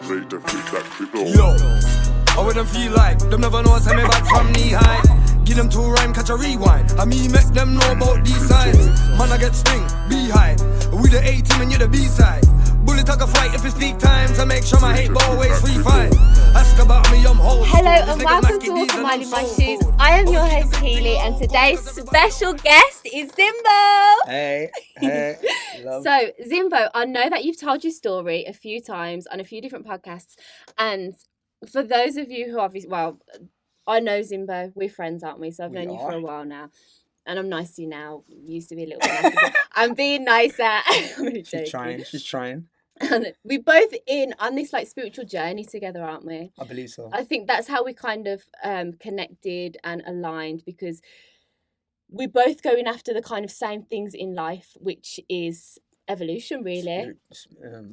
Make the freak that triple. Yo, I would them feel like them never know what's me back from knee high. Give them two rhyme, catch a rewind. I mean make them know about these signs. Man I get sting, beehive. We the A team and you the B side. Bullet I can fight if it's peak times. I make sure my hate always free fight. Ask about me, I'm whole. Hello and welcome to Walk a Mile in My Shoes. I am your host Keely and today's special guest is Zimbo. Hey, love. So Zimbo, I know that you've told your story a few times on a few different podcasts, and for those of you who obviously, well, I know Zimbo, we're friends, aren't we? So I've known you for a while now. And I'm nice to you now. Used to be a little bit nicer. I'm being nicer. I'm really joking. She's trying. And we're both in on this like spiritual journey together, aren't we? I believe so. I think that's how we kind of connected and aligned, because we're both going after the kind of same things in life, which is evolution, really.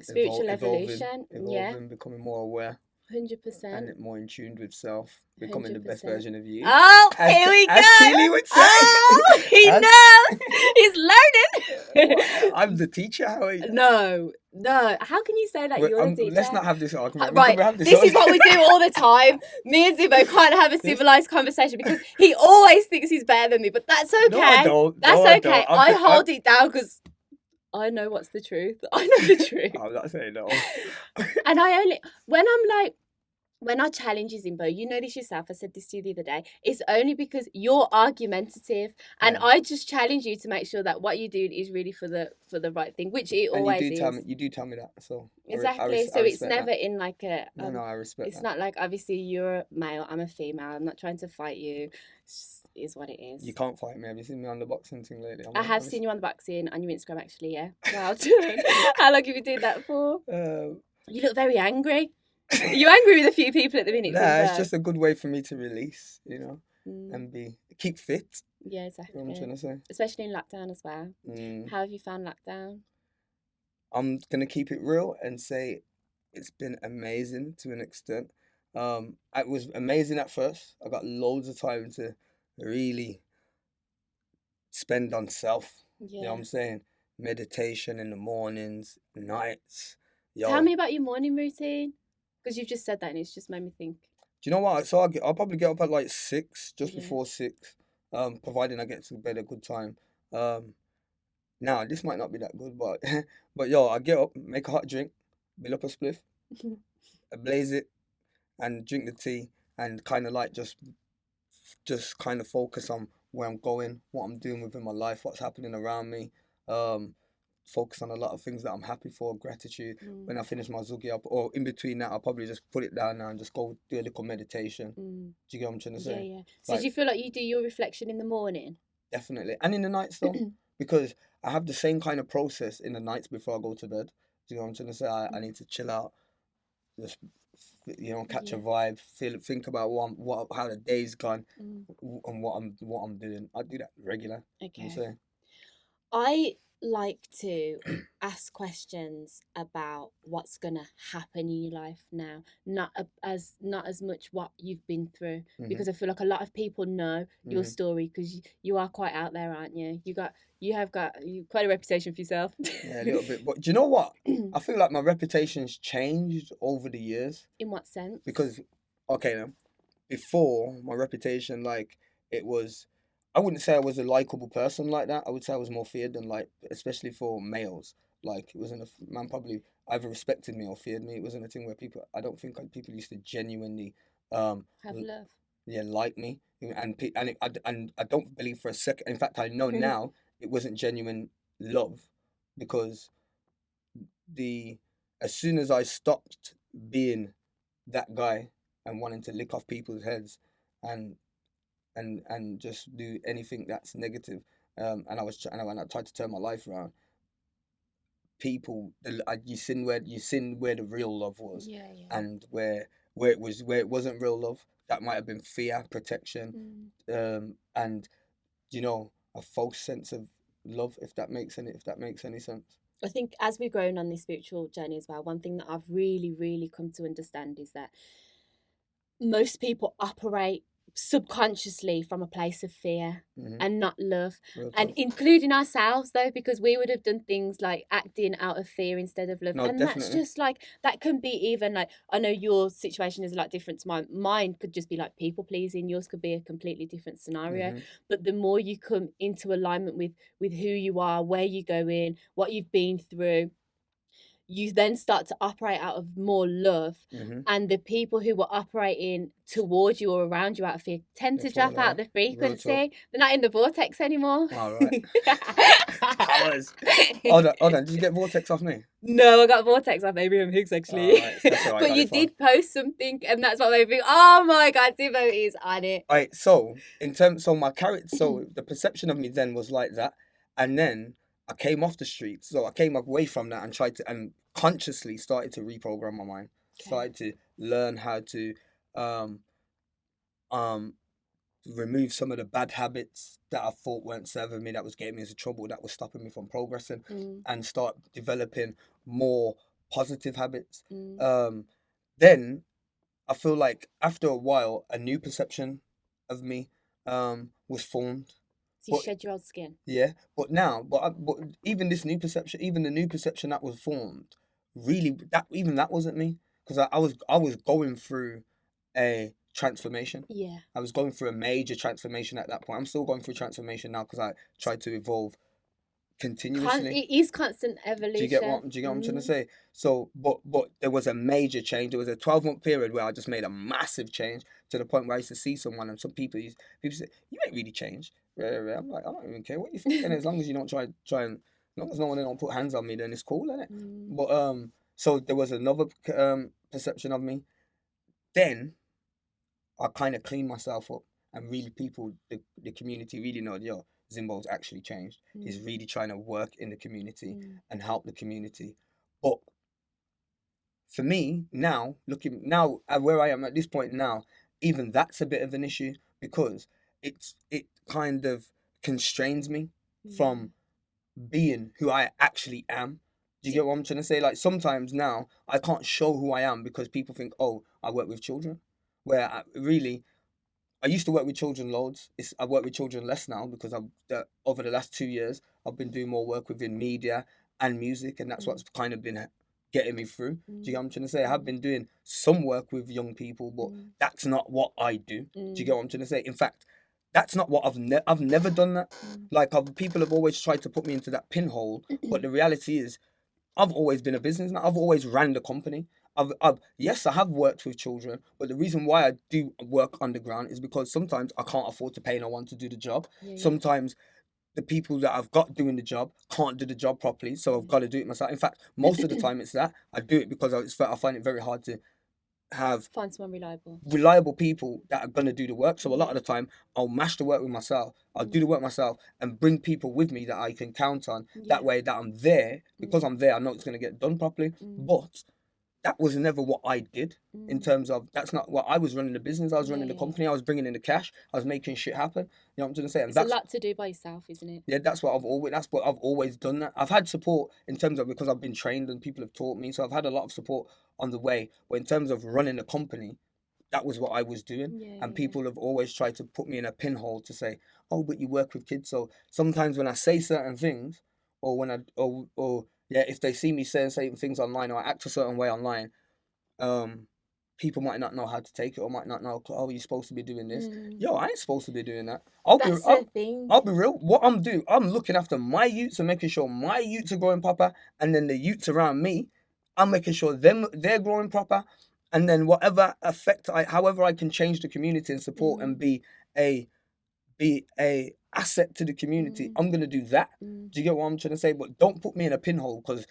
Spiritual evolution. Evolving, becoming more aware. 100%. And more in tune with self. Becoming 100%. The best version of you. Oh, here we go. As Keely would say. Oh, he knows. He's learning. I'm the teacher. How are you? No. How can you say that you're the teacher? Let's not have this argument. Right. This is what we do all the time. Me and Zimbo can't have a civilized conversation because he always thinks he's better than me. But that's okay. No, I don't. That's okay. I hold it down because I know what's the truth. I know the truth. I'm not saying no. And when I challenge you, Zimbo, you know this yourself, I said this to you the other day, it's only because you're argumentative and I just challenge you to make sure that what you do is really for the right thing, which it always is. You do tell me that, so exactly. So it's never that. In like a no, I respect it's that. not like obviously you're a male, I'm a female, I'm not trying to fight you. It is what it is. You can't fight me. Have you seen me on the boxing thing lately? I have seen you on the boxing on your Instagram actually, yeah. Wow. How long have you been doing that for? You look very angry. You're angry with a few people at the minute. Nah, it's just a good way for me to release, and keep fit. Yeah, exactly. You know what I'm trying to say? Especially in lockdown as well. How have you found lockdown? I'm gonna keep it real and say it's been amazing to an extent. It was amazing at first. I got loads of time to really spend on self. Yeah. You know what I'm saying? Meditation in the mornings, nights. Tell me about your morning routine. Because you've just said that and it's just made me think. Do you know what? So I'll probably get up at like 6, just before 6, providing I get to bed at a good time. Now, this might not be that good, but I get up, make a hot drink, build up a spliff, blaze it, and drink the tea, and kind of like just kind of focus on where I'm going, what I'm doing within my life, what's happening around me. Focus on a lot of things that I'm happy for, gratitude. When I finish my zugi up, or in between that, I'll probably just put it down now and just go do a little meditation. Do you get what I'm trying to say? Yeah. So do you feel like you do your reflection in the morning? Definitely. And in the nights though, because I have the same kind of process in the nights before I go to bed. Do you know what I'm trying to say? I need to chill out, just catch a vibe, think about how the day's gone, and what I'm doing. I do that regular. Okay. I like to ask questions about what's gonna happen in your life now, not as much what you've been through, because I feel like a lot of people know your story because you are quite out there, aren't you? You have got quite a reputation for yourself. Yeah, a little bit. But do you know what? I feel like my reputation's changed over the years. In what sense? Because before my reputation, like it was. I wouldn't say I was a likable person like that. I would say I was more feared than especially for males. Like it wasn't man probably either respected me or feared me. It wasn't a thing where I don't think people used to genuinely have love. Yeah, like me, and I don't believe for a second. In fact, I know now it wasn't genuine love, because as soon as I stopped being that guy and wanting to lick off people's heads and just do anything that's negative, and I tried to turn my life around. You seen where the real love was, and where it wasn't real love. That might have been fear, protection, and a false sense of love. If that makes any sense. I think as we've grown on this spiritual journey as well, one thing that I've really, really come to understand is that most people operate subconsciously from a place of fear and not love. Real And talk. including ourselves, though, because we would have done things like acting out of fear instead of love. No, And that's definitely. just like, that can be even like, I know your situation is a lot different to mine. Mine could just be like people pleasing. Yours could be a completely different scenario. But the more you come into alignment with who you are, where you're going, what you've been through, you then start to operate out of more love, and the people who were operating towards you or around you out of fear tend to drop out the frequency. They're not in the vortex anymore. All right. Powers. Hold on. Did you get vortex off me? No, I got vortex off Abraham Higgs actually. All right. That's all right, But you did post something, and that's what made me. Oh my God, Zimbo is on it. All right. So my character, so the perception of me then was like that, and then I came off the streets. So I came away from that and tried to, and consciously started to reprogram my mind. Okay. Started to learn how to remove some of the bad habits that I thought weren't serving me, that was getting me into trouble, that was stopping me from progressing, and start developing more positive habits. Then I feel like after a while, a new perception of me was formed. So you shed your old skin. Yeah, but even the new perception that was formed, really, that wasn't me, because I was going through a transformation. Yeah. I was going through a major transformation at that point. I'm still going through transformation now because I tried to evolve continuously. It is constant evolution. Do you get what I'm trying to say? So, but there was a major change. There was a 12-month period where I just made a massive change to the point where I used to see someone, and some people say, "You ain't really changed." I'm like, I don't even care what you think, and as long as you don't try and, as long as no one don't put hands on me, then it's cool, isn't it? But so there was another perception of me. Then I kind of cleaned myself up, and really the community really know, yo, Zimbo's actually changed. He's really trying to work in the community and help the community. But for me now, looking now at where I am at this point now, even that's a bit of an issue, because it kind of constrains me from being who I actually am. Do you get what I'm trying to say? Like, sometimes now I can't show who I am because people think, oh, I work with children. Where I used to work with children loads. I work with children less now because over the last 2 years, I've been doing more work within media and music, and that's what's kind of been getting me through. Do you get what I'm trying to say? I have been doing some work with young people, but that's not what I do. Do you get what I'm trying to say? In fact, that's not what I've never done that. Like, people have always tried to put me into that pinhole, but the reality is, I've always been a businessman. I've always ran the company. Yes, I have worked with children, but the reason why I do work underground is because sometimes I can't afford to pay no one to do the job. Sometimes the people that I've got doing the job can't do the job properly, so I've got to do it myself. In fact, most of the time it's that. I do it because I find it very hard to find someone reliable people that are going to do the work. So a lot of the time I'll mash the work with myself. I'll do the work myself and bring people with me that I can count on. That way that I'm there, because I'm there, I know it's going to get done properly. But that was never what I did. In terms of, that's not what I was running the business. I was running the company. I was bringing in the cash. I was making shit happen. You know what I'm trying to say? And it's a lot to do by yourself, isn't it? Yeah, that's what I've always done. That I've had support in terms of, because I've been trained and people have taught me. So I've had a lot of support on the way. But in terms of running a company, that was what I was doing. And people have always tried to put me in a pinhole to say, oh, but you work with kids. So sometimes when I say certain things, or when if they see me saying certain things online, or I act a certain way online, people might not know how to take it, or might not know, oh, you're supposed to be doing this. Yo, I ain't supposed to be doing that. I'll be real. What I'm doing, I'm looking after my youths and making sure my youths are growing proper, and then the youths around me, I'm making sure they're growing proper, and then however I can change the community and support and be a asset to the community, I'm gonna do that. Do you get what I'm trying to say? But don't put me in a pinhole, because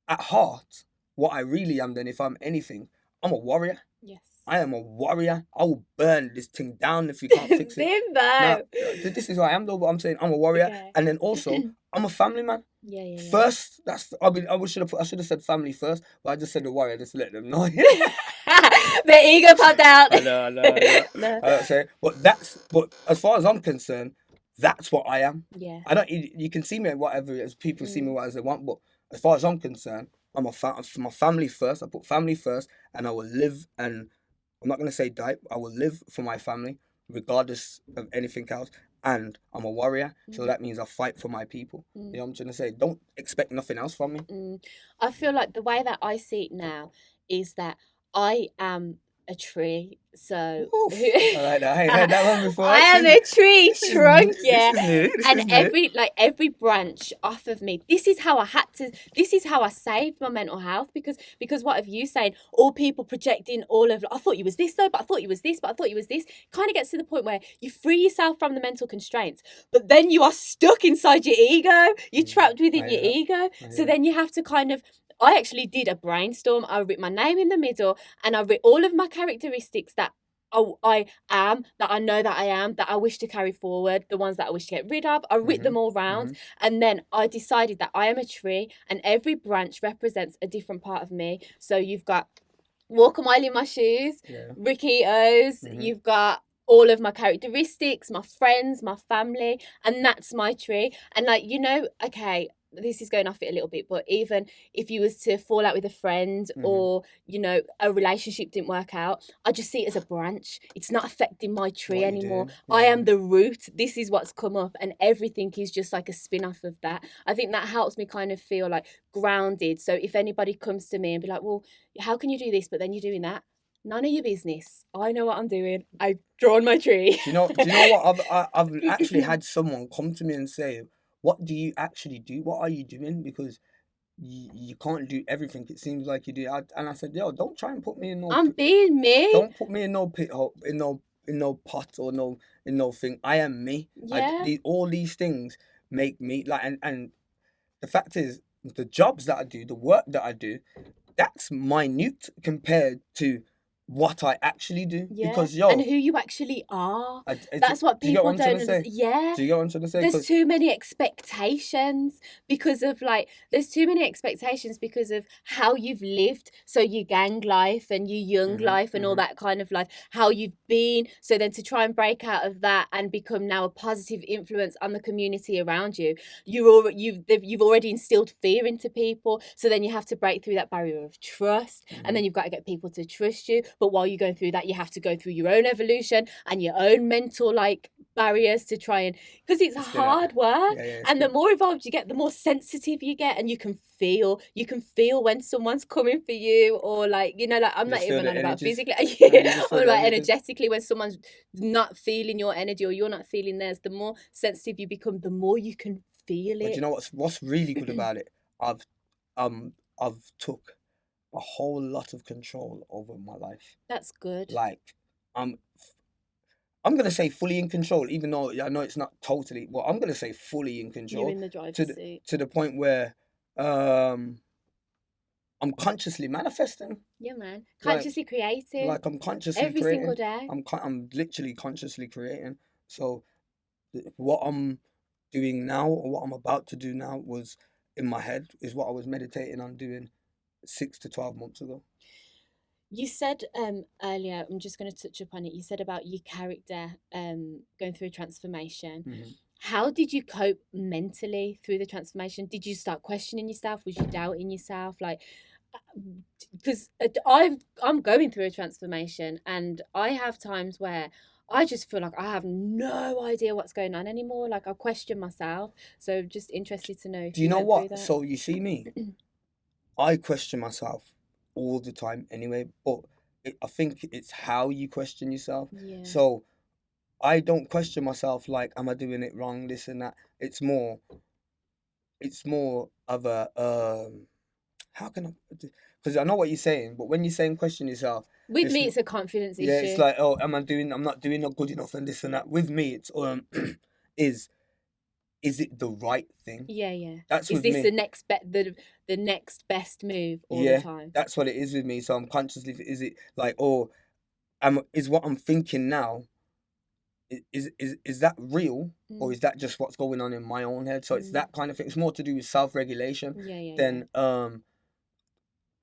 at heart, what I really am, then, if I'm anything, I'm a warrior. Yes. I am a warrior. I will burn this thing down if you can't fix it. Zimbo. Now, this is who I am, though. But I'm saying I'm a warrior, and then also I'm a family man. Yeah. First, I should have said family first, but I just said the warrior just to let them know. The ego popped out. I know. I don't say, but as far as I'm concerned, that's what I am. Yeah. You can see me whatever it is. People see me whatever they want, but as far as I'm concerned, I'm my family first. I put family first, and I will live, and I'm not going to say die. I will live for my family, regardless of anything else. And I'm a warrior, so that means I fight for my people. You know what I'm trying to say? Don't expect nothing else from me. I feel like the way that I see it now is that I am a tree. So Oof, I like that. I ain't heard that one before. I am a tree This is new. trunk, yeah. This is new. This And is new. every branch off of me. This is how I saved my mental health, because what have you saying? All people projecting all of, I thought you was this though, but I thought you was this, but I thought you was this. Kind of gets to the point where you free yourself from the mental constraints, but then you are stuck inside your ego. You're trapped within your ego. So then you have to kind of, I actually did a brainstorm. I wrote my name in the middle, and I wrote all of my characteristics that I am, that I know that I am, that I wish to carry forward, the ones that I wish to get rid of. I wrote them all round, and then I decided that I am a tree, and every branch represents a different part of me. So you've got walk a mile in my shoes, Rickitos, you've got all of my characteristics, my friends, my family, and that's my tree. And like, okay, this is going off it a little bit, but even if you was to fall out with a friend, or a relationship didn't work out, I just see it as a branch. It's not affecting my tree anymore. I am the root. This is what's come up, and everything is just like a spin-off of that. I think that helps me kind of feel like grounded. So if anybody comes to me and be like, well, how can you do this but then you're doing that? None of your business. I know what I'm doing. I've drawn my tree. Do you know what? I've actually had someone come to me and say, what do you actually do? What are you doing? Because you can't do everything. It seems like you do. And I said, yo, don't try and put me in no. I'm being me. Don't put me in no pit hole, in no pot, or in no thing. I am me. Yeah. All these things make me like, and the fact is, the jobs that I do, the work that I do, that's minute compared to what I actually do. Yeah. Because and who you actually are. That's what do you get people what I'm trying don't to say? understand. Yeah. Do you get what I'm trying to say? There's too many expectations because of how you've lived. So your gang life and your young life and all that kind of life, how you've been. So then to try and break out of that and become now a positive influence on the community around you, you've already instilled fear into people. So then you have to break through that barrier of trust, and then you've got to get people to trust you. But while you're going through that, you have to go through your own evolution and your own mental barriers to try and, because it's hard work. And the more involved you get, the more sensitive you get, and you can feel when someone's coming for you, or I'm not even on about physically, or energetically, when someone's not feeling your energy or you're not feeling theirs. The more sensitive you become, the more you can feel it. But you know what's really good about it? I've took a whole lot of control over my life. That's good. I'm gonna say fully in control, even though I know it's not totally. Well, I'm gonna say fully in control. You're in the driver's seat. To the point where I'm consciously manifesting. Yeah, man. Consciously creating. I'm consciously every creating. single day. I'm literally consciously creating. So what I'm doing now, or what I'm about to do now, was in my head, is what I was meditating on doing 6 to 12 months ago. You said earlier, I'm just going to touch upon it. You said about your character going through a transformation. How did you cope mentally through the transformation? Did you start questioning yourself? Was you doubting yourself? Because I'm going through a transformation, and I have times where I just feel like I have no idea what's going on anymore. I question myself. So just interested to know. Do you know what? So you see me, I question myself all the time anyway, but I think it's how you question yourself. Yeah. So I don't question myself like, am I doing it wrong, this and that. It's more of a how can I, because I know what you're saying, but when you're saying question yourself, with me it's a confidence issue. Yeah, it's like, oh, I'm not doing good enough and this and that. With me it's is it the right thing? Yeah. That's is this me. The next best move all the time? That's what it is with me. So I'm consciously, is it like, or is what I'm thinking now, is that real, or is that just what's going on in my own head? So it's that kind of thing. It's more to do with self-regulation than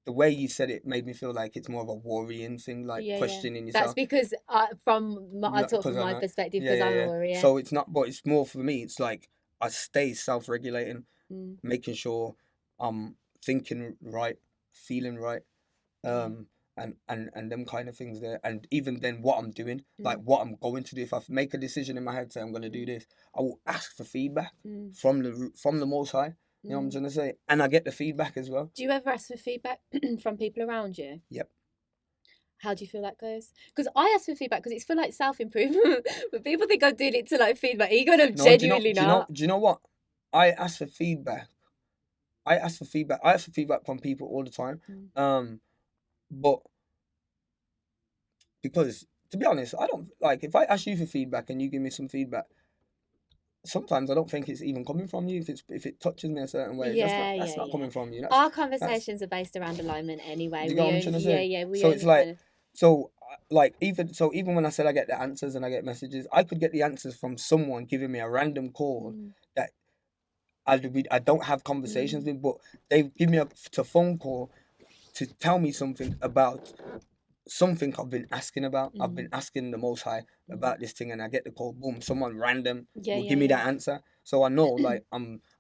the way you said it made me feel like it's more of a worrying thing, questioning yourself. That's because I talk from my perspective, because I'm a worrier. So it's not, but it's more for me. It's like I stay self-regulating, making sure I'm thinking right, feeling right, and them kind of things there. And even then, what I'm doing, like what I'm going to do, if I make a decision in my head, say I'm going to do this, I will ask for feedback from the Most High. You know what I'm trying to say? And I get the feedback as well. Do you ever ask for feedback from people around you? Yep. How do you feel that goes? Because I ask for feedback because it's for like self-improvement. But people think I'm doing it to like feedback. Are you gonna genuinely not? Do you know what? I ask for feedback. I ask for feedback from people all the time. But because to be honest, I don't like if I ask you for feedback and you give me some feedback. Sometimes I don't think it's even coming from you. If it touches me a certain way, that's not coming from you. Our conversations are based around alignment anyway. Do you get what I'm trying to say? Yeah, we so only it's like kind of... even when I said I get the answers and I get messages, I could get the answers from someone giving me a random call that I don't have conversations with, but they give me a phone call to tell me something about something I've been asking about. I've been asking the Most High about this thing, and I get the call. Boom! Someone random will give me that answer, so I know like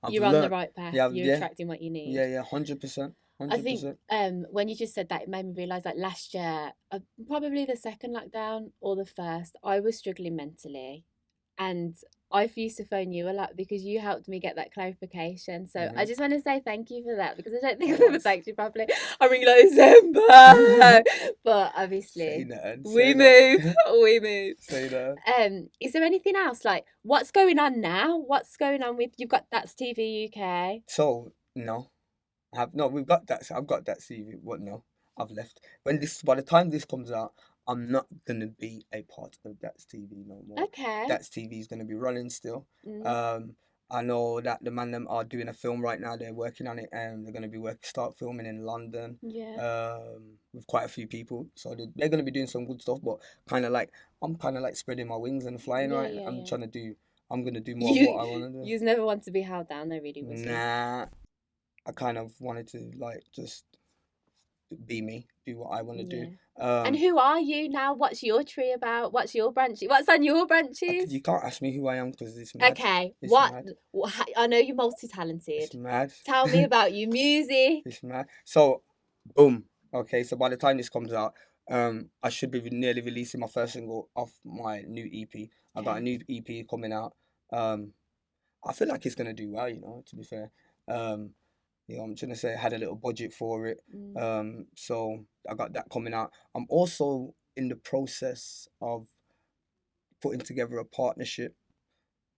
you're on the right path. You're attracting what you need. Yeah, 100%. I think when you just said that, it made me realise like last year, probably the second lockdown or the first, I was struggling mentally, and I used to phone you a lot because you helped me get that clarification. So I just want to say thank you for that, because I don't think I've ever thanked you properly. I ring like Zimbo, but obviously we move. Say that. Is there anything else, like what's going on now? What's going on with you've got That's TV UK? So no, we've got that. I've got that CV. What? No, I've left. By the time this comes out, I'm not gonna be a part of That's TV no more. Okay. That's TV is gonna be running still. I know that the man them are doing a film right now. They're working on it, and they're gonna start filming in London. Yeah. With quite a few people, so they're gonna be doing some good stuff. But I'm kind of like spreading my wings and flying. Right. I'm trying to do. I'm gonna do more of what I want to do. You never want to be held down, though, really. Nah. I kind of wanted to like just be me, do what I want to do. And who are you now? What's your tree about? What's your branch? What's on your branches? You can't ask me who I am because it's mad. Okay, I know you're multi-talented. It's mad. Tell me about your music. It's mad. So, boom. Okay, so by the time this comes out, I should be nearly releasing my first single off my new EP. I got a new EP coming out. I feel like it's gonna do well, to be fair. I'm trying to say I had a little budget for it. So I got that coming out. I'm also in the process of putting together a partnership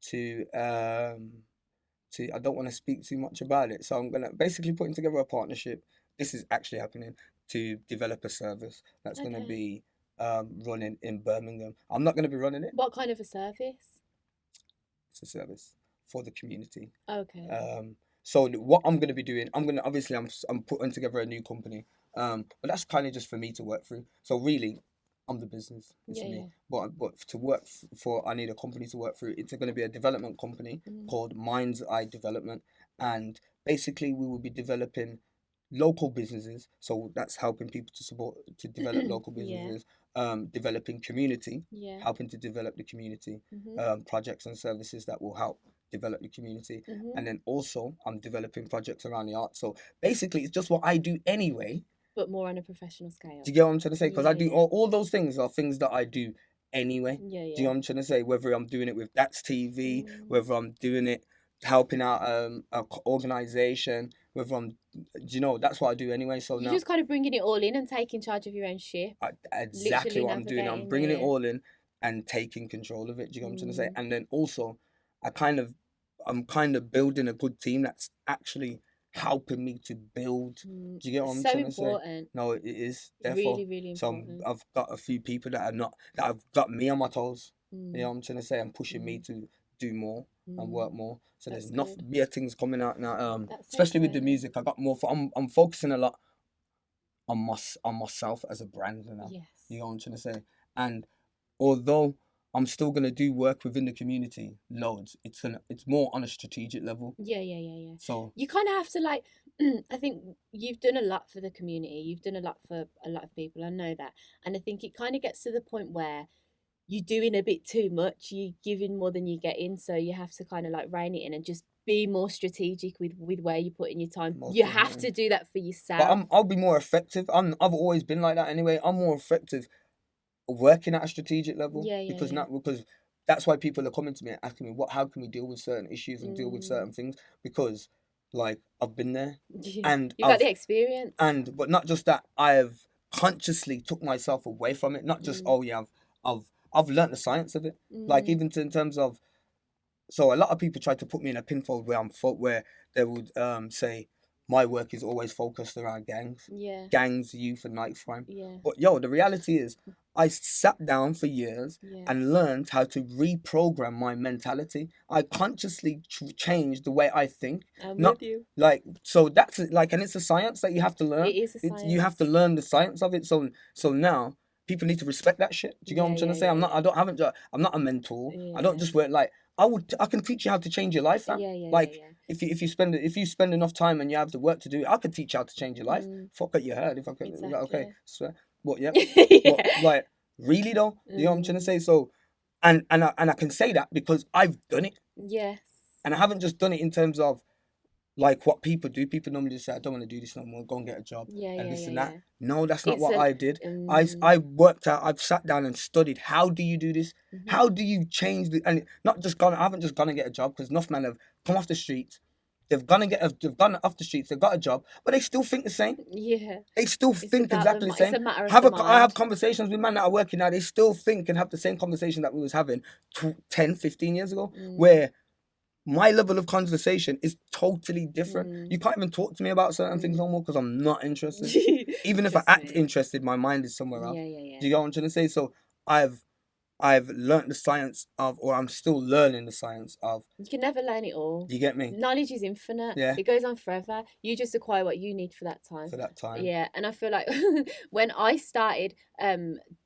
to I don't want to speak too much about it. So I'm gonna basically putting together a partnership. This is actually happening to develop a service that's gonna be running in Birmingham. I'm not gonna be running it. What kind of a service? It's a service for the community. Okay. So what I'm gonna be doing, I'm putting together a new company, but that's kind of just for me to work through. So really, I'm the business. It's me. But to work for, I need a company to work through. It's going to be a development company called Mind's Eye Development, and basically we will be developing local businesses. So that's helping people to develop local businesses. Developing community, helping to develop the community, projects and services that will help develop the community. And then also I'm developing projects around the art. So basically it's just what I do anyway, but more on a professional scale. Do you get what I'm trying to say? Because I do all those things are things that I do anyway. Do you know what I'm trying to say? Whether I'm doing it with That's TV, whether I'm doing it helping out an organization, that's what I do anyway. So you're just kind of bringing it all in and taking charge of your own ship. Exactly what I'm doing. I'm bringing it all in and taking control of it. Do you know what I'm trying to say? And then also, I'm kind of building a good team that's actually helping me to build. Do you get what I'm trying to say? So important. No, it is. Therefore, really, really important. So I've got a few people that have got me on my toes. You know what I'm trying to say? And pushing me to do more and work more. So there's enough better things coming out now. Especially with the music, I got more. I'm focusing a lot on myself as a brand now. Yes. You know what I'm trying to say? And although I'm still gonna do work within the community, loads. It's more on a strategic level. Yeah. So you kind of have to like. I think you've done a lot for the community. You've done a lot for a lot of people. I know that, and I think it kind of gets to the point where you're doing a bit too much. You're giving more than you're getting, so you have to kind of like rein it in and just be more strategic with where you're putting your time. Most You have definitely. to do that for But yourself. I'll be more effective. I've always been like that anyway. I'm more effective working at a strategic level Yeah, yeah, because yeah. that's why people are coming to me and asking me how can we deal with certain issues and deal with certain Mm. things, because like I've been there, Yeah. and You got the experience. but not just that, I've consciously took myself away from it. Not just Mm. I've learnt the science of it. Like Mm. even in terms of, so a lot of people try to put me in a pinfold where they would say my work is always focused around Yeah, gangs, youth, and night crime. yeah, But yo, the reality is, I sat down for years yeah. and learned how to reprogram my mentality. I consciously changed the way I think. I'm Not with you. like, so that's like, and it's a science that you have to It learn. is a You have to science. learn the science of it. So now people need to respect that shit. Do you get what Yeah, I'm trying yeah, to say? yeah, I'm not. yeah. I don't. Haven't. I'm not a mentor. I don't Yeah, just work like. I can teach you how to change your life, fam. yeah, yeah, yeah, Like yeah. if you spend enough time and you have the work to do it, I could teach you how to change your life. Mm, Fuck it, you heard. If I could, like, okay, exactly. swear. What? Yep. What? Yeah. Like really though? You know what I'm trying to Mm, say? So, and I can say that because I've done it, yes. and I haven't just done it in terms of like what people do. People normally just say, I don't want to do this no more, go and get a job Yeah, and yeah, this yeah, and that. yeah. No, that's not It's what a I did. um. I worked out, I've sat down and studied, how do you do this? Mhm. How do you change the, and not just gone, I haven't just gone and get a job, because enough men have come off the streets, they've gone off the streets, they've got a job, but they still think the same. Yeah. They still It's think about exactly the it's same. a matter of the I have mind. conversations with men that are working now, they still think and have the same conversation that we was having 10, 15 years ago, Mm, where my level of conversation is totally different. mm, You can't even talk to me about certain things no mm. more because I'm not interested. Even if I Trust act me. interested, my mind is somewhere else. Yeah, yeah, Do yeah. you get what I'm trying to say? So I've I've learnt the science of, or I'm still learning the science of. You can never learn it all. Do you get me? Knowledge is infinite. Yeah, It goes on forever. You just acquire what you need for that time. for that time. Yeah, and I feel like when I started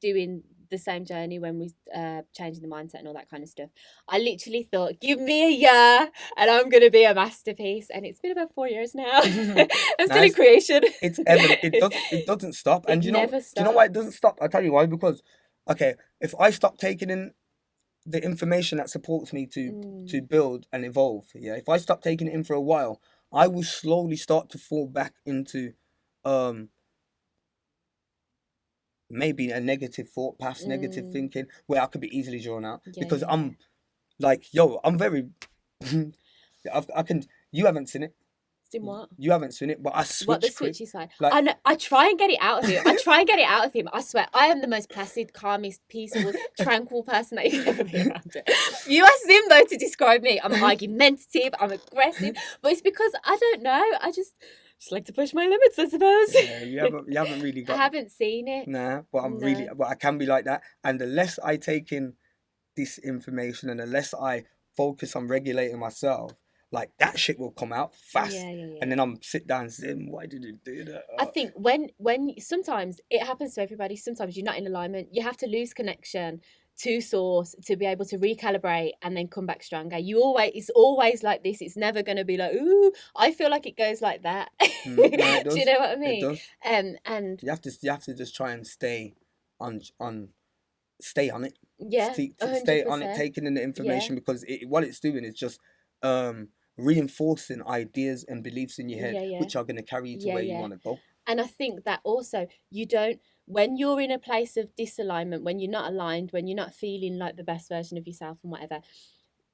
doing the same journey, when we changing the mindset and all that kind of stuff, I literally thought, give me a year and I'm gonna be a masterpiece. And it's been about 4 years now. I'm still in Nice. creation. It's evident. It doesn't stop. It And never do you know why it doesn't stops. stop? I'll tell you why. Because okay, if I stop taking in the information that supports me to Mm, build and evolve, yeah, if I stop taking it in for a while, I will slowly start to fall back into um maybe a negative thought paths, negative mm, thinking, where I could be easily drawn out, yeah, because yeah, yeah. I'm like, yo, I'm very I can, you haven't seen it. Still what? You haven't seen it, but I What the switch quick. switchy side? Like I know. I try and get it out of him. I try and get it out of him. I swear, I am the most placid, calmest, peaceful, tranquil person that you can ever be around. You ask Zimbo to describe me. I'm argumentative. I'm aggressive, but it's because I don't know. I just like to push my limits, I suppose. yeah, you haven't really I got, haven't seen it. nah, No. but I can be like that. And the less I take in this information and the less I focus on regulating myself, like that shit will come out fast. Yeah, yeah, And yeah. then I'm sit down and say, why did you do that? I think when sometimes it happens to everybody. Sometimes you're not in alignment. You have to lose connection to source to be able to recalibrate and then come back stronger. It's always like this. It's never going to be like, ooh. I feel like it goes like that. No, it Do you does. know what I It mean? does. And You have to just try and on stay on it. yeah, Stay on it, 100%. taking in the Yeah, information, because what it's doing is just um reinforcing ideas and beliefs in your head, yeah, yeah, which are going to carry you to yeah, where you yeah. want to go. And I think that also you don't, when you're in a place of disalignment, when you're not aligned, when you're not feeling like the best version of yourself and whatever,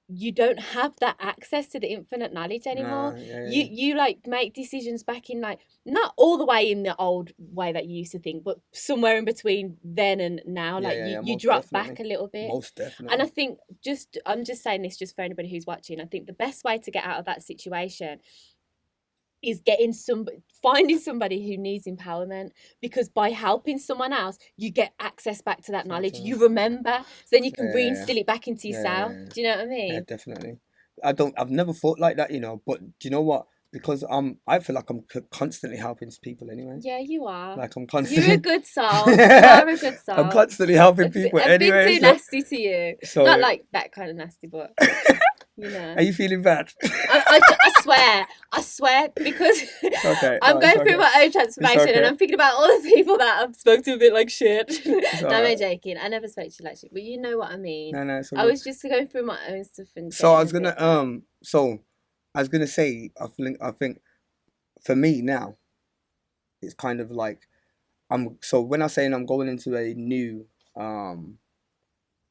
you don't have that access to the infinite knowledge anymore. Nah, yeah, You yeah. you like make decisions back in, like, not all the way in the old way that you used to think, but somewhere in between then and now. Yeah, Like yeah, yeah, you most drop back definitely. a little bit. Most And I definitely. think, I'm just saying this just for anybody who's watching, I think the best way to get out of that situation is finding somebody who needs empowerment, because by helping someone else you get access back to that knowledge, you Sometimes. remember, so then you can Yeah, yeah, reinstill it back into yeah, yeah, yourself. yeah. Do you know what I Yeah, mean? definitely. I've never thought like that, but do you know what? Because I feel like I'm constantly helping people anyway. Yeah, you are. Like I'm You're a constantly, good soul. You are a good I'm soul. constantly helping people I've been anyway. too nasty to you. Not So, like that kind of nasty, but you know. are you feeling bad? I swear, because It's okay. I'm No, it's going through okay. my own It's transformation and okay. I'm thinking about all the people that I've spoke to a bit like shit. It's No, I'm alright. joking. I never spoke to you like shit, but you know what I mean. No, no, it's all I good. was just going through my own stuff and So I getting was a gonna bit like, so I was gonna say, I think for me now, it's kind of like so when I'm saying I'm going into a new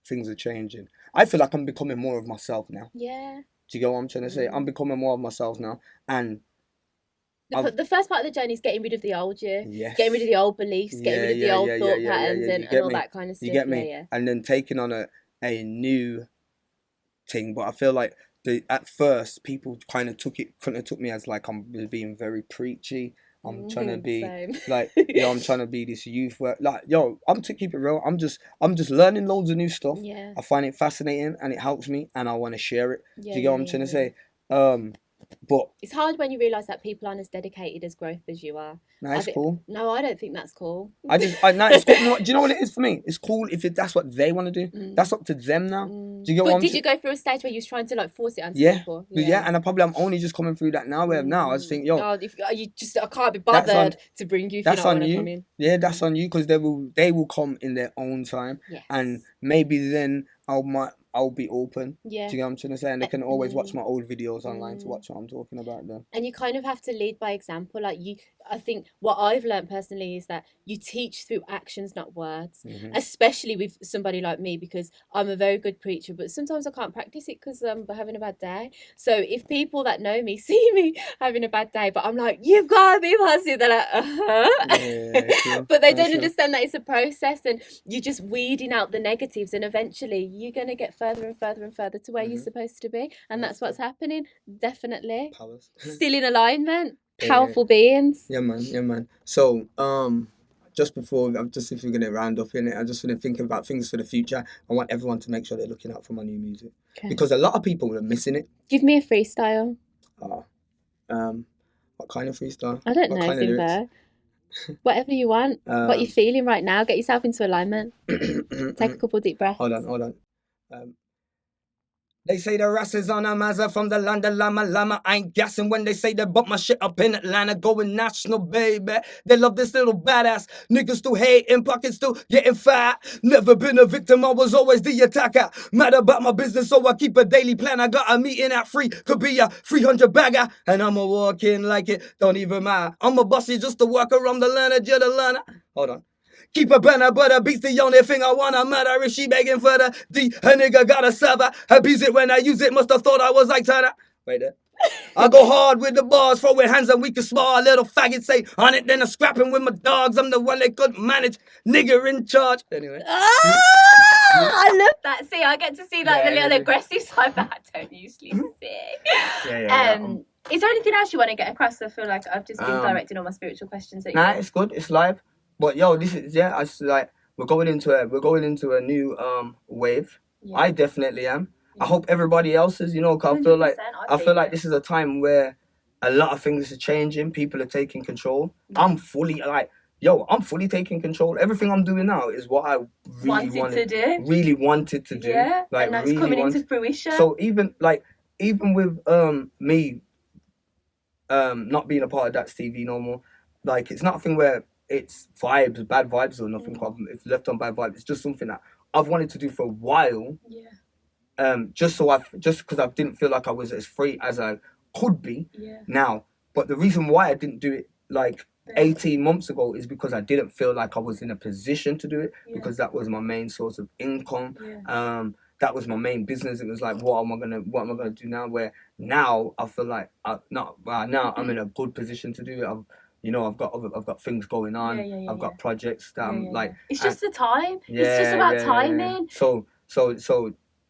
things are changing. I feel like I'm becoming more of myself now. Yeah. Do you get what I'm trying to say? I'm becoming more of myself now, and the first part of the journey is getting rid of the old you, yes, getting rid of the old beliefs, getting rid of the old thought patterns, and all that kind of stuff. You get me? Yeah, yeah. And then taking on a new thing. But I feel like at first people kind of took me as like I'm being very preachy. I'm trying to be like, I'm trying to be this youth work. Like, I'm to keep it real. I'm just learning loads of new stuff. Yeah. I find it fascinating and it helps me, and I want to share it. Yeah, do you get what I'm trying to say? But it's hard when you realise that people aren't as dedicated as growth as you are. That's cool. No, I don't think that's cool. It's cool. Do you know what it is for me? It's cool if that's what they want to do. That's up to them now. Do you get what I'm did you go through a stage where you was trying to like force it onto people? Yeah, and I'm only just coming through that now. Where now I just think, I can't be bothered to bring you. That's on you. Yeah, that's on you because they will come in their own time, and maybe then I'll be open. Yeah. Do you get what I'm trying to say? And they can always watch my old videos online to watch what I'm talking about then. And you kind of have to lead by example. Like I think what I've learned personally is that you teach through actions, not words. Especially with somebody like me, because I'm a very good preacher, but sometimes I can't practice it because I'm having a bad day. So if people that know me see me having a bad day, but I'm like, you've got to be positive, they're like, Yeah, but they don't understand that it's a process, and you're just weeding out the negatives, and eventually you're going to get further and further and further to where you're supposed to be, and that's what's happening. Definitely. Powers. Still in alignment. Powerful beings. Yeah, man. So, just before, if we're gonna round up in it, I just want to think about things for the future. I want everyone to make sure they're looking out for my new music because a lot of people are missing it. Give me a freestyle. What kind of freestyle? I don't know, Zimbo. Whatever you want. What you're feeling right now. Get yourself into alignment. Take a couple deep breaths. Hold on. They say the Rasses on a Mazza from the land of Lama. I ain't guessing when they say they bump my shit up in Atlanta, going national, baby. They love this little badass. Niggas still hating, pockets still getting fat. Never been a victim, I was always the attacker. Mad about my business, so I keep a daily plan. I got a meeting at 3, could be a 300 bagger. And I'ma walk in like it don't even matter. I'm a bossy just to walk around the land of Jedalana. Hold on. Keep a banner, but a beat's the only thing I wanna matter. If she begging for the D, a nigga got a server. Abuse it when I use it, must have thought I was like Turner. Wait there. I go hard with the bars, throwing hands and we can small. A little faggot say on it, then I'm scrapping with my dogs. I'm the one they couldn't manage. Nigga in charge. Anyway. I love that. See, I get to see like the little aggressive side that I don't usually see. Is there anything else you want to get across? I feel like I've just been directing all my spiritual questions at you. Nah, it's good. It's live. But this is I just like we're going into a new wave. Yeah. I definitely am. Yeah. I hope everybody else is, cause I feel like this is a time where a lot of things are changing. People are taking control. Yeah. I'm fully taking control. Everything I'm doing now is what I really wanted to do. Yeah, like, and that's really coming into fruition. So even with me not being a part of that TV no more, like it's nothing where it's bad vibes or nothing. It's left on bad vibes. It's just something that I've wanted to do for a while. Yeah. Just because I didn't feel like I was as free as I could be now. But the reason why I didn't do it like 18 months ago is because I didn't feel like I was in a position to do it because that was my main source of income. Yeah. That was my main business. It was like, what am I gonna do now? Where now I feel like now I'm in a good position to do it. I've got things going on. I've got projects that I'm like. It's just the time. It's just about timing. So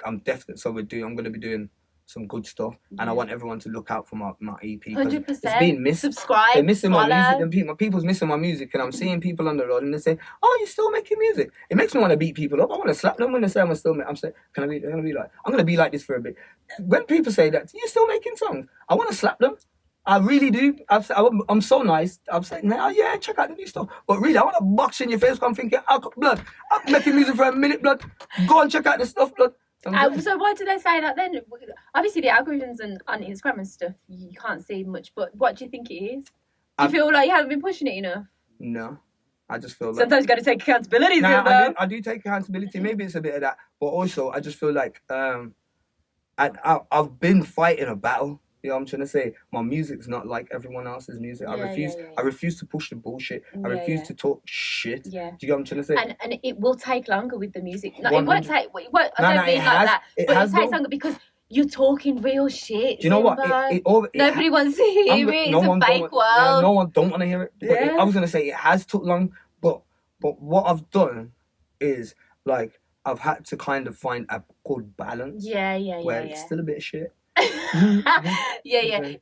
I'm definitely. So I'm gonna be doing some good stuff, and I want everyone to look out for my EP. 100%. It's being missed. Subscribe. They're missing follow. My music. And people's missing my music, and I'm seeing people on the road, and they say, "Oh, you're still making music." It makes me want to beat people up. I want to slap them when they say I'm saying, I'm gonna be like this for a bit. When people say that, you're still making songs, I want to slap them. I really do. I'm so nice. I'm saying, yeah, check out the new stuff. But really, I want to box in your face. I'm thinking, blood, I'm making music for a minute, blood. Go and check out the stuff, blood. So why do they say that then? Obviously, the algorithms on Instagram and stuff, you can't see much. But what do you think it is? Do you feel like you haven't been pushing it enough? No. I just feel like... Sometimes you got to take accountability. I do take accountability. Maybe it's a bit of that. But also, I just feel like I've been fighting a battle. You know what I'm trying to say? My music's not like everyone else's music. I refuse to push the bullshit. I refuse to talk shit. Yeah. Do you get what I'm trying to say? And it will take longer with the music. No, it won't take. I don't mean like that. But it takes longer because you're talking real shit. Do you know what? Nobody wants to hear it. It's a fake world. No one don't want to hear it. But I was gonna say it has took long, but what I've done is like I've had to kind of find a good balance. Where it's still a bit of shit.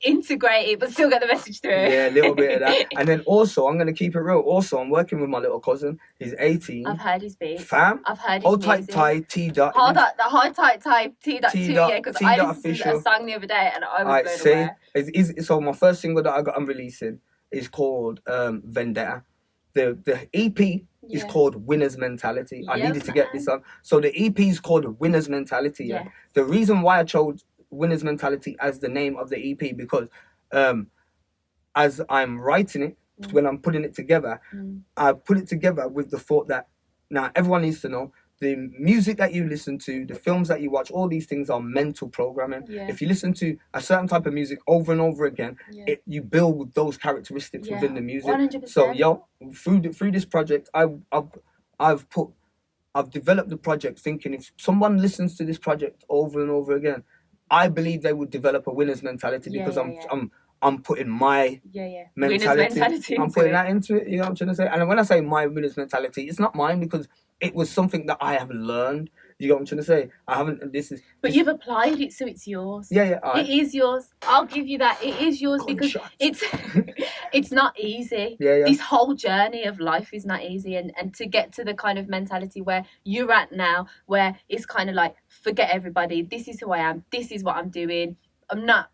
Integrate it, but still get the message through. Yeah, a little bit of that. And then also, I'm gonna keep it real. Also, I'm working with my little cousin. He's 18. I've heard his beats. Fam, I've heard his hold music. tight, T dot. Hold up, the hold tight T dot 2. Yeah, because I listened to a song the other day and I was blown away. So my first single that I'm releasing is called Vendetta. The EP is called Winner's Mentality. I needed to get this on. So the EP is called Winner's Mentality. Yeah. The reason why I chose Winner's Mentality as the name of the EP because as I'm writing it, when I'm putting it together, I put it together with the thought that now everyone needs to know the music that you listen to, the films that you watch, all these things are mental programming. Yeah. If you listen to a certain type of music over and over again, you build with those characteristics within the music. 100%. So through this project, I've developed the project thinking if someone listens to this project over and over again, I believe they would develop a winner's mentality because I'm putting my mentality. I'm putting that into it. You know what I'm trying to say? And when I say my winner's mentality, it's not mine because it was something that I have learned. You know what I'm trying to say? I haven't. But you've applied it, so it's yours. Yeah. It is yours. I'll give you that. It is yours because it's not easy. Yeah. This whole journey of life is not easy, and to get to the kind of mentality where you're at now, where it's kind of like forget everybody. This is who I am. This is what I'm doing. I'm not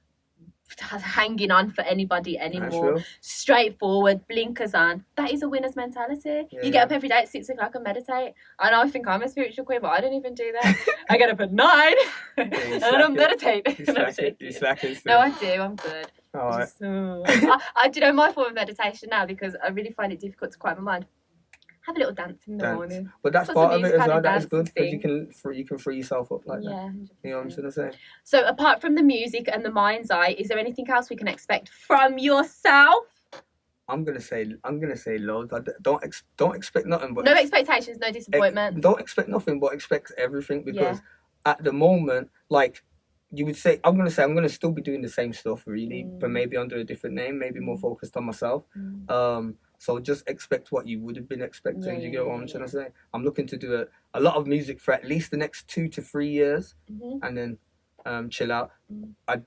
hanging on for anybody anymore. Straightforward, blinkers on. That is a winner's mentality. You get up every day at 6 o'clock and meditate. I know I think I'm a spiritual queen, but I don't even do that. I get up at 9 and I meditate. You slacking. No, I do. I'm good. All right. I do know my form of meditation now because I really find it difficult to quiet my mind. Have a little dance in the morning. But that's part of it as well. That is good because you can free yourself up like that. 100%. You know what I'm trying to say? So apart from the music and the mind's eye, is there anything else we can expect from yourself? I'm gonna say loads. I don't expect nothing, but no expectations, no disappointment. Don't expect nothing, but expect everything because at the moment, like you would say, I'm gonna still be doing the same stuff really, but maybe under a different name, maybe more focused on myself. So just expect what you would have been expecting. You get what I'm trying to say? I'm looking to do a lot of music for at least the next 2 to 3 years, and then chill out. My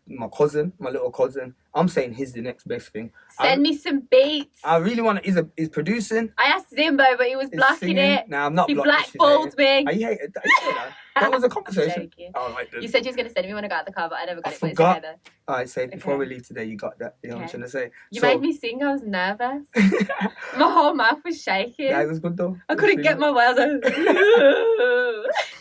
little cousin, I'm saying he's the next best thing. Send me some beats. I really want to. He's producing. I asked Zimbo, but he was blocking it. Nah, I'm not. He blackballed me. Are you hating that? That was a conversation. You said you was going to send me when I got out the car, but I never got it. Forgot. Alright, say before we leave today, you got that. You know what I'm trying to say? You made me sing. I was nervous. My whole mouth was shaking. Yeah, it was good though. I couldn't get my words out.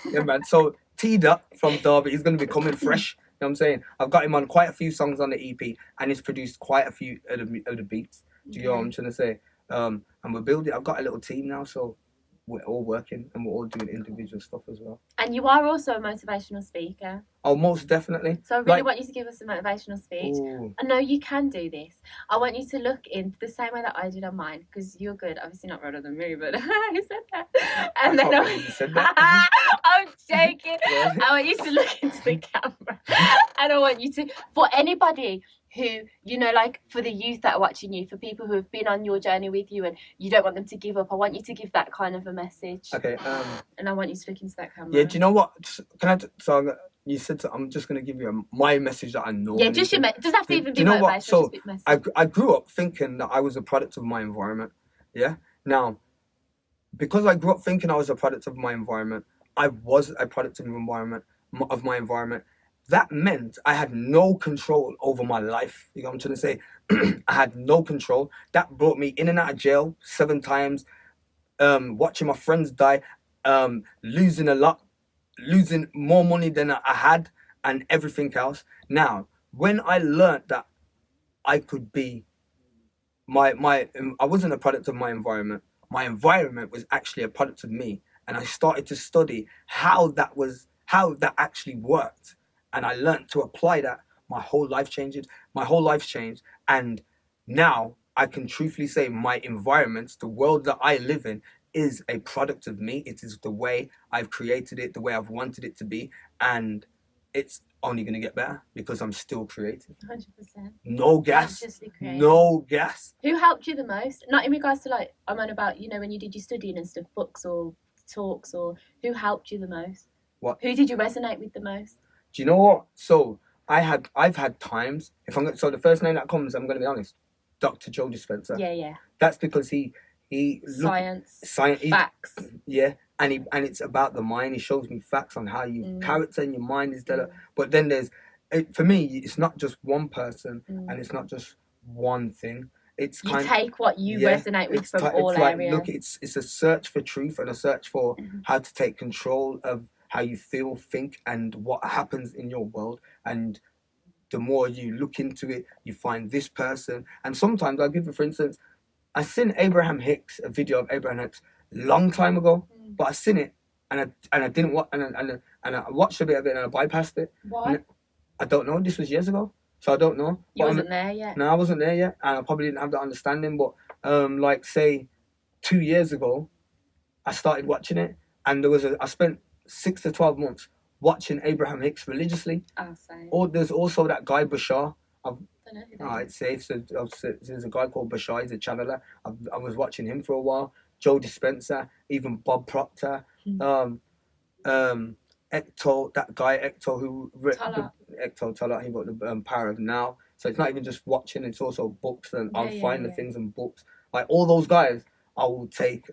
Yeah, man. So T-Dot from Derby, he's going to be coming fresh. You know what I'm saying? I've got him on quite a few songs on the EP, and he's produced quite a few of the beats. Do you know what I'm trying to say? And we're building. I've got a little team now, so we're all working and we're all doing individual stuff as well. And you are also a motivational speaker. Oh, most definitely. So I really want you to give us a motivational speech. Ooh. I know you can do this. I want you to look in the same way that I did on mine, because you're good. Obviously not better than me, but who said that? And then you said that. I'm joking. Yeah. I want you to look into the camera, and I want you to, for anybody who, you know, like for the youth that are watching you, for people who have been on your journey with you and you don't want them to give up, I want you to give that kind of a message. Okay. And I want you to look into that camera. Yeah, do you know what? You said I'm just going to give you my message that I know. Yeah, just your doesn't have to even be motivational. So I grew up thinking that I was a product of my environment. Yeah. Now, because I grew up thinking I was a product of my environment, I was a product of my environment. That meant I had no control over my life. You know what I'm trying to say? I had no control. That brought me in and out of jail 7 times, watching my friends die, losing a lot, losing more money than I had, and everything else. Now, when I learned that I could be I wasn't a product of my environment. My environment was actually a product of me, and I started to study how that actually worked. And I learned to apply that. my whole life changed. My whole life's changed, and now I can truthfully say my environment, the world that I live in, is a product of me. It is the way I've created it, the way I've wanted it to be, and it's only going to get better because I'm still creative. 100%. No gas. Consciously creative. No gas. Who helped you the most? Not in regards to like, I'm on about, you know, when you did your studying and stuff, books or talks, or who helped you the most? What? Who did you resonate with the most? Do you know what? So I've had times. So the first name that comes, I'm going to be honest, Dr. Joe Dispenza. Yeah. That's because he science, facts. Yeah, and it's about the mind. He shows me facts on how your character and your mind is developed. But then for me, it's not just one person, and it's not just one thing. It's you take what you resonate with from all areas. Look, it's a search for truth and a search for how to take control of how you feel, think, and what happens in your world. And the more you look into it, you find this person. And sometimes I'll give you, for instance, I seen Abraham Hicks, a video of Abraham Hicks, long time ago, but I seen it and I didn't watch and I watched a bit of it and I bypassed it. Why? I don't know. This was years ago, so I don't know. You wasn't there yet. No, I wasn't there yet, and I probably didn't have the understanding. But like say 2 years ago, I started watching it, and I spent 6 to 12 months watching Abraham Hicks religiously. Or there's also that guy Bashar. It's safe. So there's a guy called Bashar. He's a channeler. I was watching him for a while. Joe Dispenza, even Bob Proctor, Ecto, that guy Ecto who Ecto Talat. He wrote the Power of Now. So it's not even just watching; it's also books, and I'll find the things in books. Like all those guys, I will take.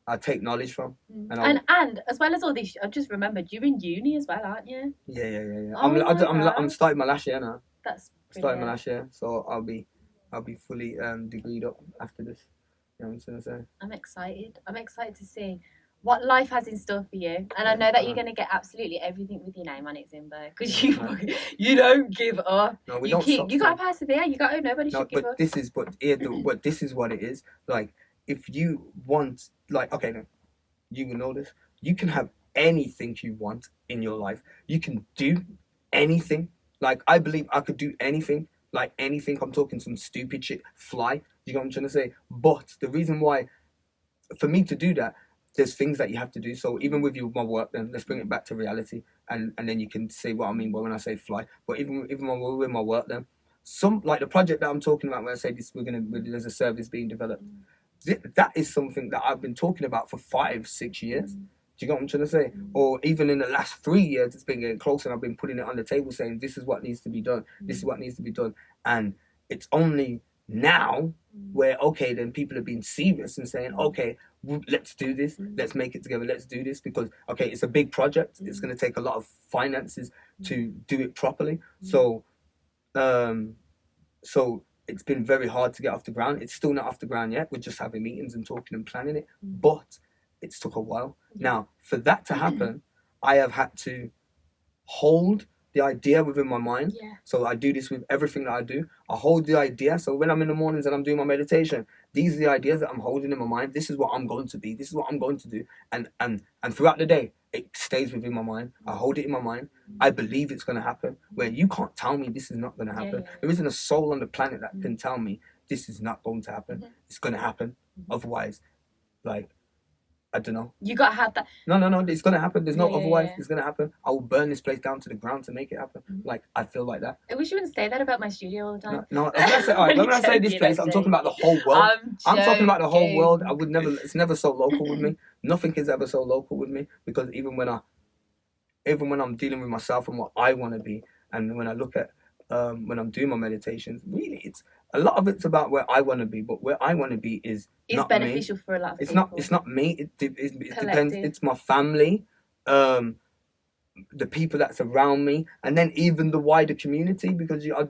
I take knowledge from, and as well as all this, I just remembered you're in uni as well, aren't you? Yeah. I'm starting my last year now. That's starting my last year, so I'll be fully degreed up after this. You know what I'm trying to say? I'm excited. I'm excited to see what life has in store for you, and I know that you're going to get absolutely everything with your name on it, Zimbo, because you don't give up. No, we don't stop. You got to persevere. You got to. Nobody should give up. This is what it is. Like, if you want, like, okay, no, you will know this. You can have anything you want in your life. You can do anything. Like, I believe I could do anything. Like, anything. I'm talking some stupid shit. Fly. You know what I'm trying to say? But the reason why, for me to do that, there's things that you have to do. So even with my work, then let's bring it back to reality, and then you can see what I mean when I say fly. But even when we're with my work, then some, like the project that I'm talking about, when I say this, there's a service being developed. That is something that I've been talking about for 5-6 years. Do you get what I'm trying to say? Or even in the last 3 years, it's been getting closer, and I've been putting it on the table, saying this is what needs to be done. This is what needs to be done, and it's only now where, okay, then people are being serious and saying, okay, let's do this, let's make it together, let's do this, because, okay, it's a big project, it's going to take a lot of finances to do it properly. So it's been very hard to get off the ground. It's still not off the ground yet. We're just having meetings and talking and planning it, but it's took a while. Now, for that to happen, I have had to hold the idea within my mind. So I do this with everything that I do. I hold the idea. So when I'm in the mornings and I'm doing my meditation, these are the ideas that I'm holding in my mind. This is what I'm going to be. This is what I'm going to do. And throughout the day, it stays within my mind. I hold it in my mind. I believe it's going to happen. Where you can't tell me this is not going to happen. There isn't a soul on the planet that can tell me this is not going to happen. It's going to happen. Otherwise, like, I don't know. You gotta have that. No. It's gonna happen. There's no otherwise. It's gonna happen. I will burn this place down to the ground to make it happen. Like, I feel like that. I wish you wouldn't say that about my studio all the time. No. When I say this place, I'm talking about the whole world. I'm talking about the whole world. I would never. It's never so local with me. Nothing is ever so local with me, because even when I'm dealing with myself and what I want to be, and when I look at when I'm doing my meditations, really, it's a lot of it's about where I want to be, but where I want to be is not beneficial me. For a lot of it's people. It's not me. It depends. It's my family, the people that's around me, and then even the wider community. Because I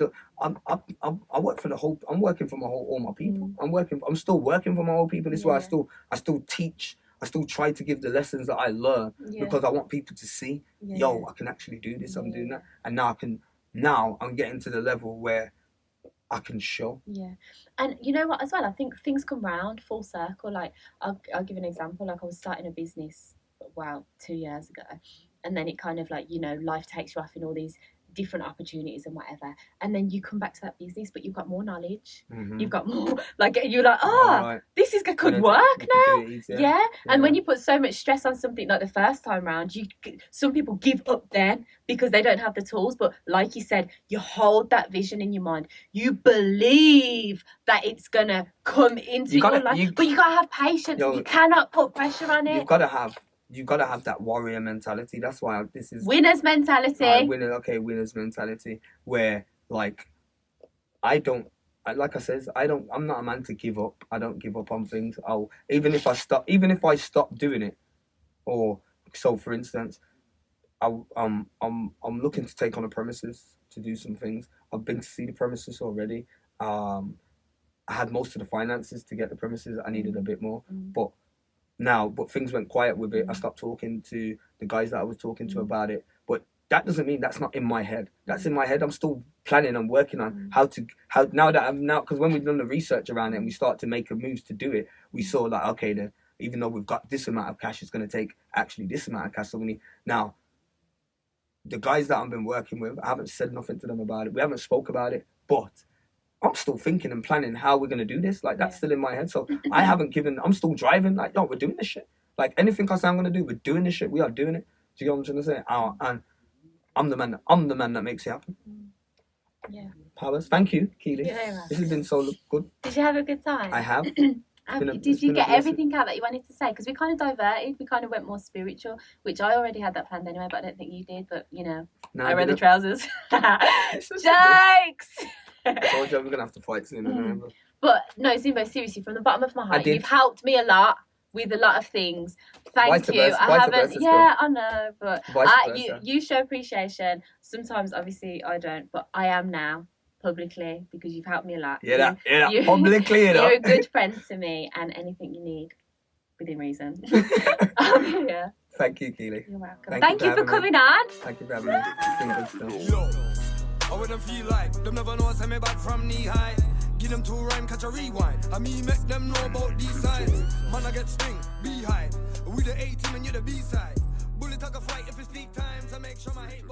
work for the whole. I'm working for all my people. I'm still working for my whole people. This is why I still teach. I still try to give the lessons that I learn, because I want people to see, yo, I can actually do this. I'm doing that, and now I'm getting to the level where I can show. And you know what, as well, I think things come round full circle. Like, I'll give an example. Like, I was starting a business 2 years ago, and then it kind of, like, life takes you off in all these different opportunities and whatever, and then you come back to that business, but you've got more knowledge, Mhm. you've got more, like, you're like, Right. this is And could then work you now. can do it easier. Yeah. And when Yeah. you put so much stress on something like the first time round, some people give up then because they don't have the tools. But like you said, you hold that vision in your mind. You believe that it's gonna come into your life, but you gotta have patience. You cannot put pressure on it. You've got to have that warrior mentality. That's why this is Winner's mentality. Winner's mentality. Where like I don't. Like I says, I'm not a man to give up. I don't give up on things. Even if I stop doing it, or so for instance, I'm looking to take on a premises to do some things. I've been to see the premises already. I had most of the finances to get the premises. I needed a bit more, but things went quiet with it. I stopped talking to the guys that I was talking to about it. But that doesn't mean that's not in my head. That's in my head. I'm still planning and working on how because when we've done the research around it and we start to make moves to do it, we saw like, okay, then even though we've got this amount of cash, it's going to take actually this amount of cash. So now the guys that I've been working with, I haven't said nothing to them about it. We haven't spoke about it, but I'm still thinking and planning how we're going to do this. Like, that's still in my head. So I'm still driving. Like, we're doing this shit. Like, anything I say I'm going to do, we're doing this shit. We are doing it. Do you get what I'm trying to say? And I'm the man that makes it happen. Yeah. Powers. Thank you, Keely. Yeah. This has been so good. Did you have a good time? I have. Did you get everything out that you wanted to say? Because we kind of diverted. We kind of went more spiritual, which I already had that planned anyway, but I don't think you did. But, I read the trousers. Jokes! I told you we're going to have to fight soon. But no, Zimbo, seriously, from the bottom of my heart, you've helped me a lot with a lot of things. Thank you. I know, but you show appreciation. Sometimes, obviously, I don't, but I am now. Publicly, because you've helped me a lot. Publicly, you're a good friend to me, and anything you need, within reason. Yeah. Thank you, Keely. You're welcome. Thank you for coming on. Thank you for having me. It's been good stuff. I wouldn't feel like them never know what's me back from knee high. Give them 2 rhyme, catch a rewind. I mean, make them know about these sides. Man, I get sting, beehive. We the A team and you the B side. Bullet, I can fight if it's peak times. I make sure my hate.